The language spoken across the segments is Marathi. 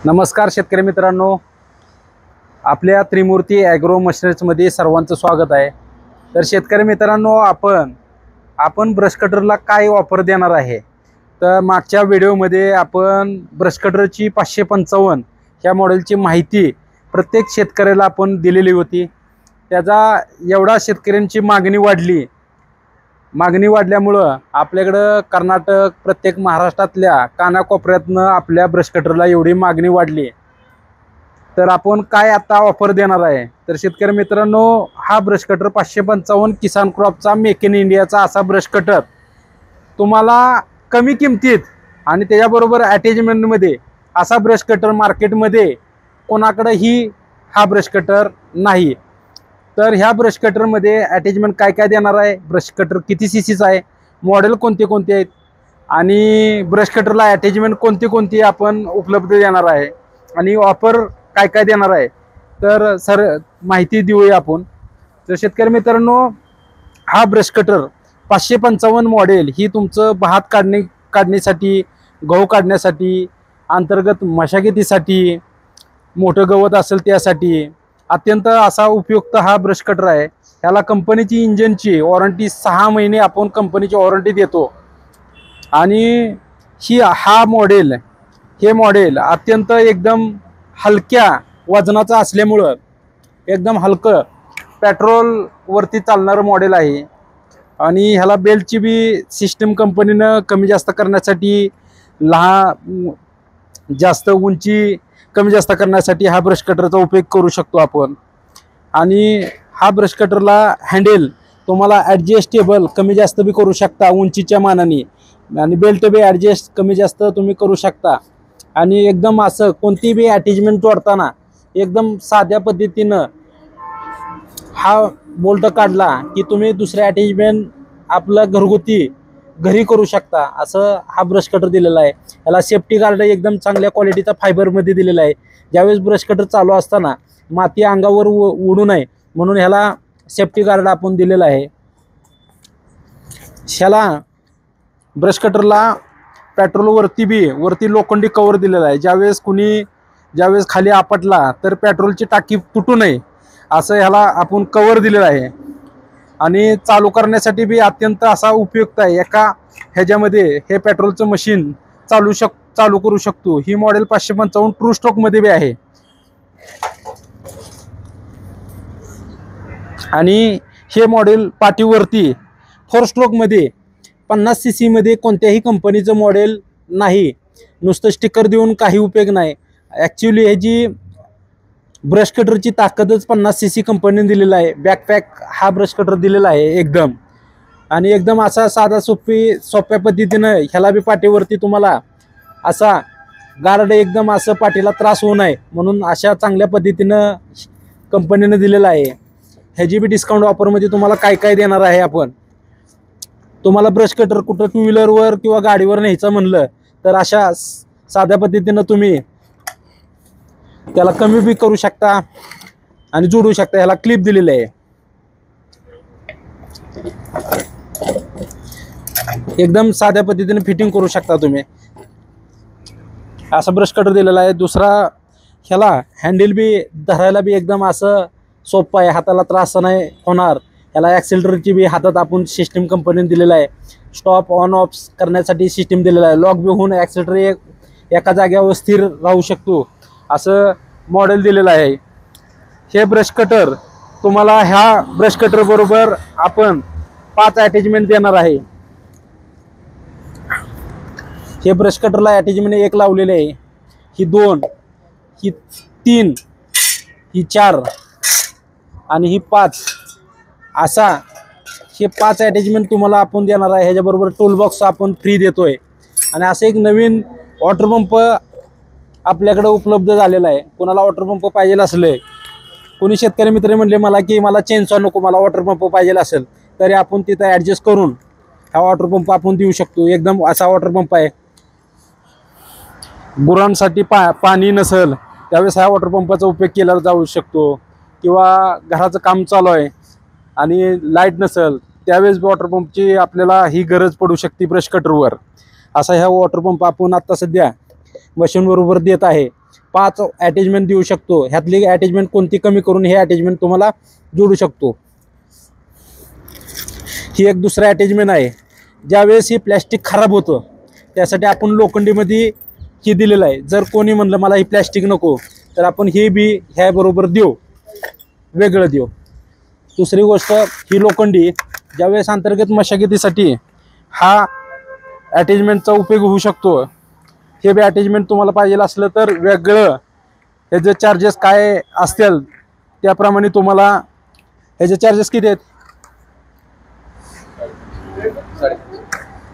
नमस्कार शेतकरी मित्रांनो, आपल्या त्रिमूर्ती ॲग्रो मशिनरीजमध्ये सर्वांचं स्वागत आहे। तर शेतकरी मित्रांनो, आपण ब्रश कटरला काय ऑफर देणार आहे। तर मागच्या व्हिडिओमध्ये आपण ब्रश कटरची 555 ह्या मॉडेलची माहिती प्रत्येक शेतकऱ्याला आपण दिलेली होती। त्याचा एवढा शेतकऱ्यांची मागणी वाढल्यामुळं आपल्याकडं कर्नाटक, प्रत्येक महाराष्ट्रातल्या कानाकोपऱ्यातनं आपल्या ब्रश कटरला एवढी मागणी वाढली। तर आपण काय आता ऑफर देणार आहे। तर शेतकरी मित्रांनो, हा ब्रश कटर 555 किसान क्रॉपचा मेक इन इंडियाचा असा ब्रश कटर तुम्हाला कमी किमतीत आणि त्याच्याबरोबर अटॅचमेंटमध्ये असा ब्रश कटर मार्केटमध्ये कोणाकडेही हा ब्रश कटर नाही। तर ह्या ब्रश कटरमध्ये अटॅचमेंट काय काय देणार आहे, ब्रश कटर किती सीसीचा आहे, मॉडेल कोणते कोणते आहेत आणि ब्रश कटरला अटॅचमेंट कोणती कोणती आपण उपलब्ध देणार आहे आणि ऑफर काय काय देणार आहे। तर माहिती देऊया आपण। तर शेतकरी मित्रांनो, हा ब्रश कटर 555 मॉडेल ही तुमचं भात काढण्यासाठी, गहू काढण्यासाठी, अंतर्गत मशागतीसाठी, मोठं गवत असेल त्यासाठी अत्यंत असा उपयुक्त हा ब्रश कटर आहे। याला कंपनीची इंजिनची वॉरंटी 6 महिने आपण कंपनीची वॉरंटी देतो आणि हे मॉडेल अत्यंत एकदम हलक्या वजनाचं असल्यामुळं एकदम हलकं पेट्रोलवरती चालणारं मॉडेल आहे आणि ह्याला बेल्टची बी सिस्टम कंपनीनं कमी जास्त करण्यासाठी, जास्त उंची कमी जास्त करण्यासाठी हा ब्रश कटरचा उपयोग करू शकतो आपण। आणि हा ब्रश कटरला हँडल तुम्हाला ॲडजस्टेबल कमी जास्त बी करू शकता उंचीच्या मानाने आणि बेल्ट बी ॲडजस्ट कमी जास्त तुम्ही करू शकता। आणि एकदम असं कोणती बी अटॅचमेंट जोडताना एकदम साध्या पद्धतीनं हा बोल्ट काढला की तुम्ही दुसरे अटॅचमेंट आपलं घरी करू शकता। असं हा ब्रश कटर दिलेला आहे। याला सेफ्टी गार्ड एकदम चांगल्या क्वालिटीचा फायबरमध्ये दिलेला आहे। ज्यावेळेस ब्रश कटर चालू असताना माती अंगावर उडू नये म्हणून ह्याला सेफ्टी गार्ड आपण दिलेला आहे। ह्याला ब्रश कटरला वरती लोखंडी कवर दिलेला आहे। ज्यावेळेस खाली आपटला तर पेट्रोलची टाकी तुटू नये असं ह्याला आपण कवर दिलेलं आहे। आणि चालू करण्यासाठी बी अत्यंत असा उपयुक्त आहे। एका ह्याच्यामध्ये हे पेट्रोलचं मशीन चालू करू शकतो। ही मॉडेल 555 ट्रू स्ट्रोक मध्ये बी आहे आणि हे मॉडेल पाठीवरती 4 स्ट्रोक मध्ये 50 सीसी मध्ये कोणत्याही कंपनीचं मॉडेल नाही। नुसतं स्टिकर देऊन काही उपयोग नाही। ॲक्च्युली ह्याची ब्रश कटरची ताकदच 50 सीसी कंपनीने दिलेला आहे। बॅकपॅक हा ब्रश कटर दिलेला आहे एकदम, आणि एकदम असा साधा सोप्या पद्धतीनं ह्याला बी पाठीवरती तुम्हाला असा गार्ड एकदम असं पाठीला त्रास होऊ नये म्हणून अशा चांगल्या पद्धतीनं कंपनीने दिलेला आहे। ह्याची बी डिस्काउंट ऑफरमध्ये तुम्हाला काय काय देणार आहे आपण। तुम्हाला ब्रश कटर कुठं 2 व्हीलरवर किंवा गाडीवर न्यायचं म्हणलं तर अशा साध्या पद्धतीनं तुम्ही त्याला कमी बी करू शकता आणि जोडू शकता। ह्याला क्लिप दिलेलं आहे, एकदम साध्या पद्धतीने फिटिंग करू शकता तुम्ही। असा ब्रश कटर दिलेला आहे। दुसरा, ह्याला हँडल बी धरायला बी एकदम असं सोपं आहे, हाताला त्रास नाही होणार। ह्याला ॲक्सिलरेटरची बी हातात आपण सिस्टीम कंपनीने दिलेला आहे। स्टॉप ऑन ऑफ करण्यासाठी सिस्टीम दिलेला आहे। लॉक बी होऊन ॲक्सिलरेटर एका जागेवर स्थिर राहू शकतो असं मॉडेल दिलेलं आहे। हे ब्रश कटर तुम्हाला ह्या ब्रश कटर बरोबर आपण 5 अटॅचमेंट देणार आहे। हे ब्रश कटरला अटॅचमेंट 1 लावलेले आहे, ही 2, ही 3, ही 4 आणि ही 5 असा हे 5 अटॅचमेंट तुम्हाला आपण देणार आहे। ह्याच्याबरोबर टूल बॉक्स आपण फ्री देतोय आणि असं एक नवीन वॉटर पंप आपल्याकडे उपलब्ध झालेला आहे। कोणाला वॉटर पंप पाहिजे असले, कोणी शेतकरी मित्र म्हणले मला की मला चेनसॉ नको, मला वॉटर पंप पाहिजे असेल, तरी आपण तिथं ॲडजस्ट करून हा वॉटर पंप आपण देऊ शकतो। एकदम असा वॉटर पंप आहे। गुरांसाठी पाणी नसेल त्यावेळेस ह्या वॉटर पंपाचा उपयोग केला जाऊ शकतो, किंवा घराचं काम चालू आहे आणि लाईट नसेल त्यावेळेस वॉटर पंपची आपल्याला ही गरज पडू शकते ब्रश कटरवर। असा ह्या वॉटर पंप आपण आता सध्या मशीन बरोबर देत आहे। 5 अटॅचमेंट देऊ शकतो। ह्यातली अटॅचमेंट कोणती कमी करून हे अटॅचमेंट तुम्हाला जोडू शकतो। ही एक दुसरा अटॅचमेंट आहे। ज्यावेळेस ही प्लॅस्टिक खराब होतं त्यासाठी आपण लोखंडीमध्ये ही दिलेलं आहे। जर कोणी म्हणलं मला ही प्लॅस्टिक नको तर आपण हे बी ह्याबरोबर देऊ, वेगळं देऊ। दुसरी गोष्ट ही लोखंडी ज्यावेळेस अंतर्गत मशागतीसाठी हा अटॅचमेंटचा उपयोग होऊ शकतो। हे बी अटॅचमेंट तुम्हाला पाहिजे असलं तर वेगळं ह्याचे चार्जेस काय असतील त्याप्रमाणे तुम्हाला ह्याचे चार्जेस किती आहेत?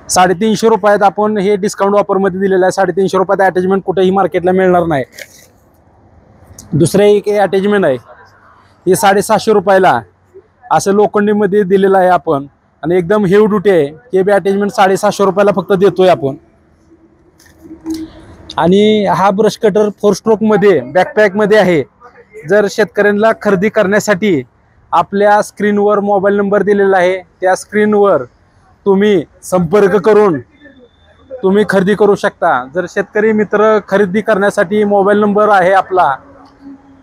350 रुपयात आपण हे डिस्काउंट ऑफरमध्ये दिलेलं आहे। 350 रुपयात अटॅचमेंट कुठेही मार्केटला मिळणार नाही। दुसरे एक अटॅचमेंट आहे हे 750 रुपयाला असं लोखंडीमध्ये दिलेलं आहे आपण आणि एकदम हेवी ड्युटी आहे। हे बी अटॅचमेंट 750 रुपयाला फक्त देतोय आपण। आणि हा ब्रश कटर 4 स्ट्रोकमध्ये बॅकपॅकमध्ये आहे। जर शेतकऱ्यांना खरेदी करण्यासाठी आपल्या स्क्रीनवर मोबाईल नंबर दिलेला आहे, त्या स्क्रीनवर तुम्ही संपर्क करून तुम्ही खरेदी करू शकता। जर शेतकरी मित्र खरेदी करण्यासाठी मोबाईल नंबर आहे आपला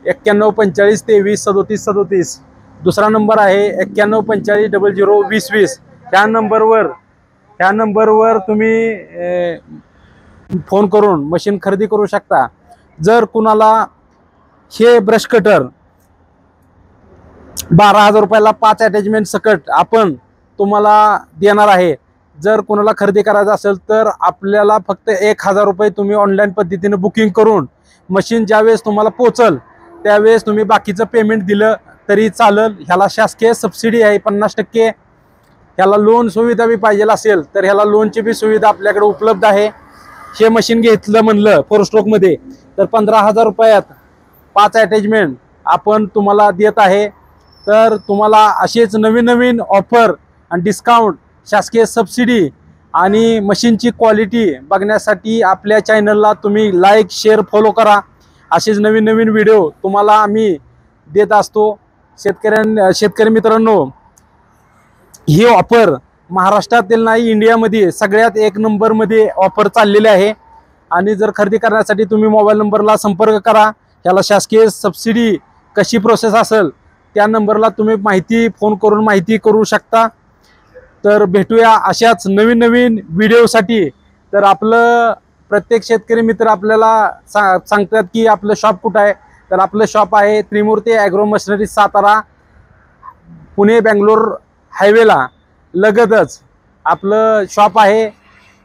91 45 23 37 37, दुसरा नंबर आहे 91 45 00 20 20। ह्या नंबरवर तुम्ही फोन करून मशीन खरेदी करू शकता। जर कुणाला हे ब्रश कटर 12,000 रुपयाला 5 अटॅचमेंट सकट आपण तुम्हाला देणार आहे। जर कुणाला खरेदी करायचं असेल तर आपल्याला फक्त 1,000 रुपये तुम्ही ऑनलाईन पद्धतीने बुकिंग करून मशीन ज्यावेळेस तुम्हाला पोहोचल त्यावेळेस तुम्ही बाकीचं पेमेंट दिलं तरी चालेल। ह्याला शासकीय सबसिडी आहे 50%। ह्याला लोन सुविधा बी पाहिजे असेल तर ह्याला लोनची बी सुविधा आपल्याकडे उपलब्ध आहे। हे मशीन घेतलं म्हणलं 4 स्ट्रोकमध्ये तर 15,000 रुपयात 5 अटॅचमेंट आपण तुम्हाला देत आहे। तर तुम्हाला असेच नवीन नवीन ऑफर आणि डिस्काउंट, शासकीय सबसिडी आणि मशीनची क्वालिटी बघण्यासाठी आपल्या चॅनलला तुम्ही लाईक शेअर फॉलो करा। असेच नवीन नवीन व्हिडिओ तुम्हाला आम्ही देत असतो। शेतकरी मित्रांनो, ही ऑफर महाराष्ट्रातील नाही इंडियामध्ये सगळ्यात 1 नंबरमध्ये ऑफर चाललेली आहे। आणि जर खरेदी करण्यासाठी तुम्ही मोबाईल नंबरला संपर्क करा। ह्याला शासकीय सबसिडी कशी प्रोसेस असेल त्या नंबरला तुम्ही फोन करून माहिती करू शकता। तर भेटूया अशाच नवीन नवीन व्हिडिओसाठी। तर आपलं प्रत्येक शेतकरी मित्र आपल्याला सांगतात की आपलं शॉप कुठं आहे, तर आपलं शॉप आहे त्रिमूर्ती ॲग्रो मशिनरी, सातारा, पुणे बेंगलोर हायवेला लगतच आपलं शॉप आहे।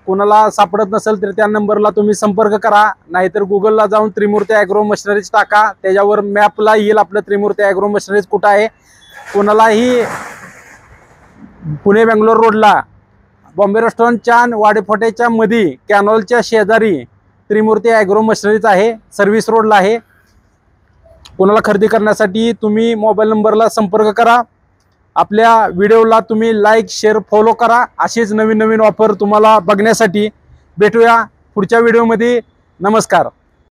कोणाला सापडत नसेल तर त्या नंबरला तुम्ही संपर्क करा, नाहीतर गुगलला जाऊन त्रिमूर्ती ॲग्रो मशिनरीज टाका, त्याच्यावर मॅपला येईल आपलं त्रिमूर्ती ॲग्रो मशिनरीज कुठं आहे। कोणालाही पुणे बेंगलोर रोडला बॉम्बे रेस्टॉरंट चान वाडेफोटेच्या मध्ये कॅनॉलच्या शेजारी त्रिमूर्ती ॲग्रो मशिनरीज आहे, सर्व्हिस रोडला आहे। कोणाला खरेदी करण्यासाठी तुम्ही मोबाईल नंबरला संपर्क करा। आपल्या व्हिडिओला तुम्ही लाईक शेअर फॉलो करा। असेच नवीन नवीन ऑफर तुम्हाला बघण्यासाठी भेटूया पुढच्या व्हिडिओमध्ये। नमस्कार।